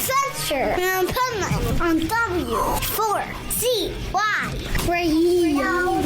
Adventure and Pullman on W4CY Radio.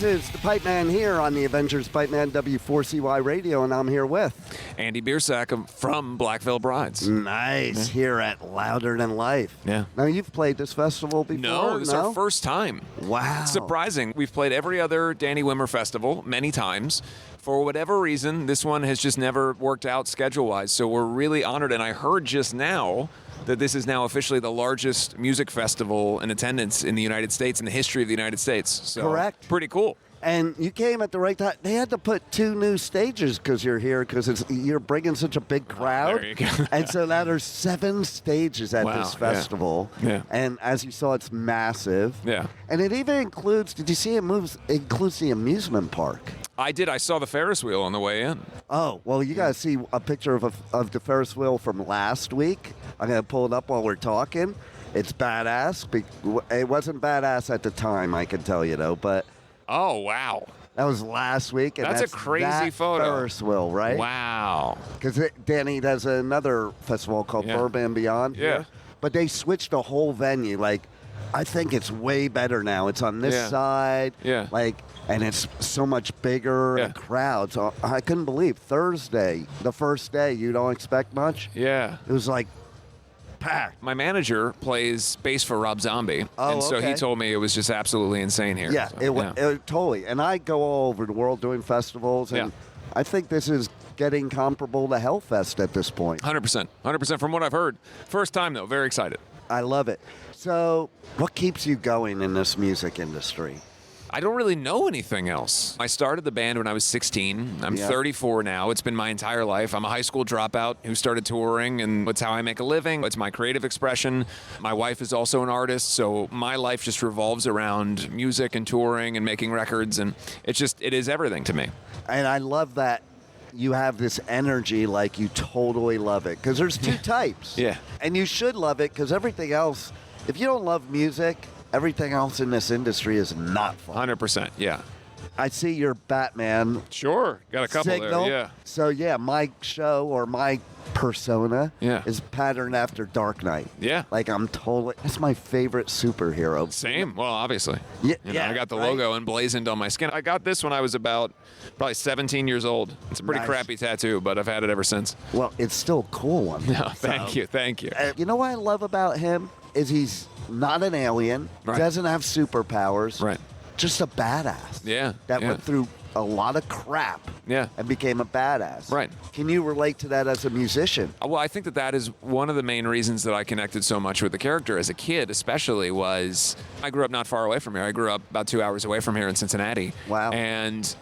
It's the Pipe Man here on the Avengers Pipe Man W4CY Radio, and I'm here with Andy Biersack from Blackville Brides. Nice, here at Louder Than Life. Yeah. Now, you've played this festival before? No, this is our first time. Wow. It's surprising. We've played every other Danny Wimmer festival many times. For whatever reason, this one has just never worked out schedule-wise, so we're really honored, and I heard just now that this is now officially the largest music festival in attendance in the United States, in the history of the United States. So, correct. Pretty cool. And you came at the right time. They had to put 2 new stages because you're here, because you're bringing such a big crowd. There you go. And so now there's 7 stages at this festival. Yeah. And as you saw, it's massive. Yeah. And it even includes, did you see it includes the amusement park? I did. I saw the Ferris wheel on the way in. Oh, well, you got to see a picture of the Ferris wheel from last week. I'm going to pull it up while we're talking. It's badass. It wasn't badass at the time, I can tell you, though, but... Oh, wow. That was last week. And that's a crazy photo. Ferris wheel, right? Wow. Because Danny does another festival called Bourbon and Beyond. Yeah. But they switched the whole venue. Like, I think it's way better now. It's on this side. Yeah. Like, and it's so much bigger and crowd. So I couldn't believe Thursday, the first day, you don't expect much. Yeah. It was like packed. My manager plays bass for Rob Zombie, and so he told me it was just absolutely insane here. Yeah, so, it totally. And I go all over the world doing festivals, and I think this is getting comparable to Hellfest at this point. 100%. 100% from what I've heard. First time, though. Very excited. I love it. So what keeps you going in this music industry? I don't really know anything else. I started the band when I was 16. I'm 34 now. It's been my entire life. I'm a high school dropout who started touring, and it's how I make a living. It's my creative expression. My wife is also an artist, so my life just revolves around music and touring and making records, and it is everything to me. And I love that you have this energy, like you totally love it, because there's 2 types. Yeah. And you should love it, because everything else, if you don't love music, everything else in this industry is not fun. 100%, yeah. I see your Batman. Sure, got a couple signal. there, yeah. So, my show or my persona is patterned after Dark Knight. Yeah. Like, that's my favorite superhero. Same. Well, obviously. Yeah, I got the logo emblazoned on my skin. I got this when I was about probably 17 years old. It's a pretty crappy tattoo, but I've had it ever since. Well, it's still a cool one. No, thank you. You know what I love about him is he's not an alien, doesn't have superpowers, just a badass. Yeah. That went through a lot of crap and became a badass. Right. Can you relate to that as a musician? Well, I think that is one of the main reasons that I connected so much with the character as a kid, especially, was I grew up not far away from here. I grew up about 2 hours away from here in Cincinnati. Wow. And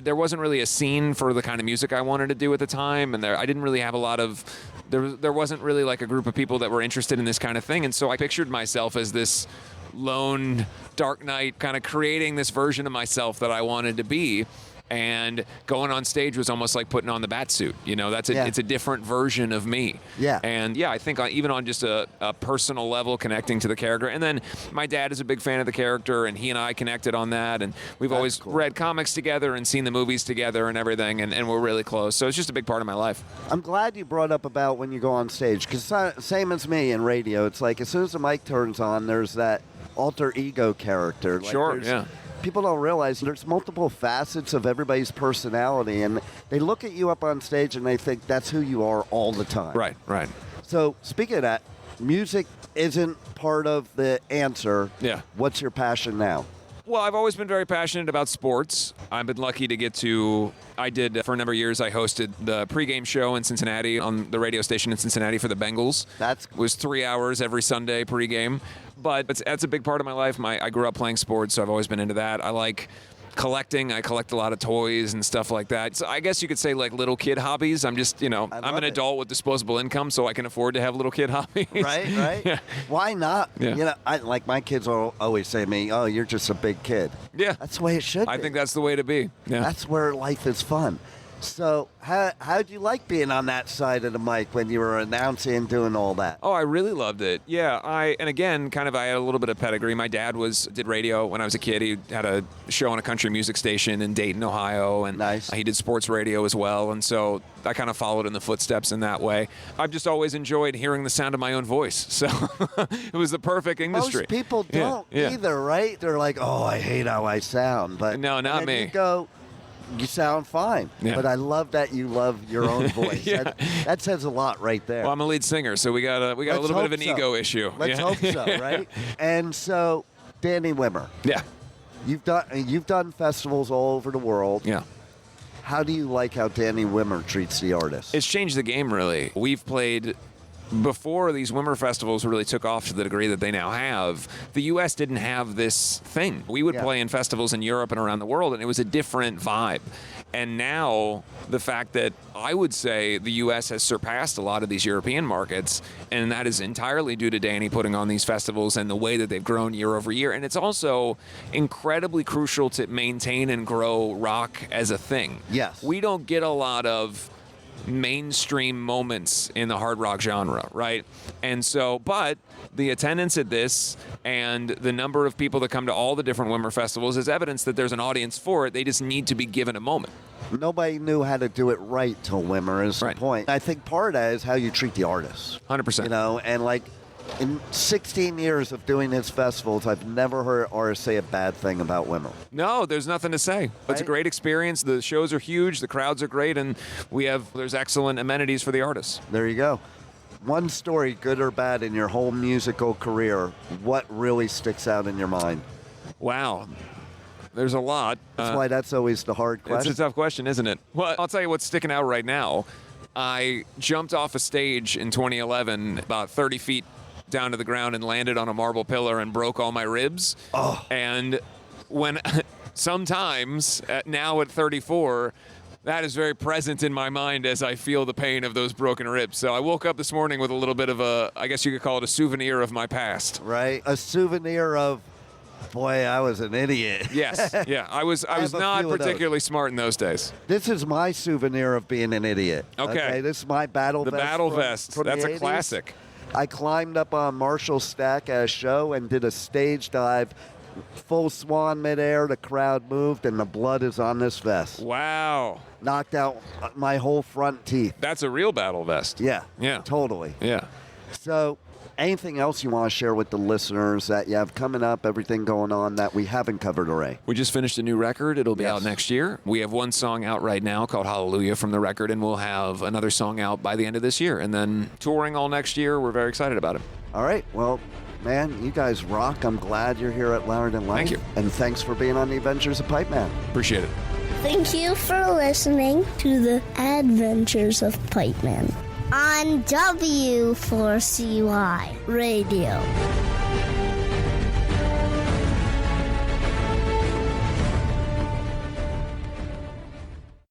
there wasn't really a scene for the kind of music I wanted to do at the time, and I didn't really have a lot of... There wasn't really like a group of people that were interested in this kind of thing, and so I pictured myself as this lone Dark Knight, kind of creating this version of myself that I wanted to be. And going on stage was almost like putting on the bat suit. You know, it's a different version of me. Yeah. And I think even on just a personal level, connecting to the character. And then my dad is a big fan of the character, and he and I connected on that. And we've always read comics together and seen the movies together and everything, and we're really close. So it's just a big part of my life. I'm glad you brought up about when you go on stage, because same as me in radio, it's like as soon as the mic turns on, there's that alter ego character. Like people don't realize there's multiple facets of everybody's personality, and they look at you up on stage and they think that's who you are all the time. Right. So speaking of that, music isn't part of the answer. Yeah. What's your passion now? Well, I've always been very passionate about sports. I've been lucky to get to... I did, for a number of years, I hosted the pregame show in Cincinnati on the radio station in Cincinnati for the Bengals. It was 3 hours every Sunday pregame. But that's a big part of my life. I grew up playing sports, so I've always been into that. I like collecting. I collect a lot of toys and stuff like that. So I guess you could say like little kid hobbies. I'm just, I'm an adult with disposable income, so I can afford to have little kid hobbies. Right. Yeah. Why not? Yeah. Like my kids will always say to me, "Oh, you're just a big kid." Yeah. That's the way it should be. I think that's the way to be. Yeah. That's where life is fun. So how'd you like being on that side of the mic when you were announcing and doing all that? Oh, I really loved it. Yeah, and again, kind of I had a little bit of pedigree. My dad did radio when I was a kid. He had a show on a country music station in Dayton, Ohio, and nice. He did sports radio as well, and so I kind of followed in the footsteps in that way. I've just always enjoyed hearing the sound of my own voice, so it was the perfect industry. Most people don't either, right? They're like, oh, I hate how I sound, but no, not me. You go, you sound fine, but I love that you love your own voice. That says a lot right there. Well, I'm a lead singer, so we got a little bit of an ego issue. Let's hope so, right? And so, Danny Wimmer. Yeah. You've done festivals all over the world. Yeah. How do you like how Danny Wimmer treats the artist? It's changed the game, really. We've played... Before these Wimmer festivals really took off to the degree that they now have, the U.S. didn't have this thing. We would play in festivals in Europe and around the world, and it was a different vibe. And now, the fact that I would say the U.S. has surpassed a lot of these European markets, and that is entirely due to Danny putting on these festivals and the way that they've grown year over year. And it's also incredibly crucial to maintain and grow rock as a thing. Yes. We don't get a lot of mainstream moments in the hard rock genre, right? And so, but the attendance at this and the number of people that come to all the different Wimmer festivals is evidence that there's an audience for it. They just need to be given a moment. Nobody knew how to do it right till Wimmer is the point. I think part of that is how you treat the artist. 100%. You know, and like in 16 years of doing his festivals, I've never heard artists say a bad thing about Wimmer. No, there's nothing to say. It's a great experience. The shows are huge. The crowds are great. And there's excellent amenities for the artists. There you go. One story, good or bad, in your whole musical career, what really sticks out in your mind? Wow. There's a lot. That's why that's always the hard question. It's a tough question, isn't it? Well, I'll tell you what's sticking out right now. I jumped off a stage in 2011 about 30 feet down to the ground and landed on a marble pillar and broke all my ribs. Oh. And when sometimes now at 34, that is very present in my mind as I feel the pain of those broken ribs. So I woke up this morning with a little bit of I guess you could call it a souvenir of my past. Right. A souvenir of, boy, I was an idiot. Yes. Yeah. I was not particularly smart in those days. This is my souvenir of being an idiot. Okay. This is my battle vest. The battle vest. That's a classic. I climbed up on Marshall's stack at a show and did a stage dive, full swan midair. The crowd moved, and the blood is on this vest. Wow. Knocked out my whole front teeth. That's a real battle vest. Yeah. Yeah. Totally. Yeah. So, anything else you want to share with the listeners that you have coming up, everything going on that we haven't covered already? We just finished a new record. It'll be out next year. We have one song out right now called Hallelujah from the record, and we'll have another song out by the end of this year. And then touring all next year. We're very excited about it. All right. Well, man, you guys rock. I'm glad you're here at Louder Than Life. Thank you. And thanks for being on the Adventures of Pipeman. Appreciate it. Thank you for listening to the Adventures of Pipeman on W4CY Radio.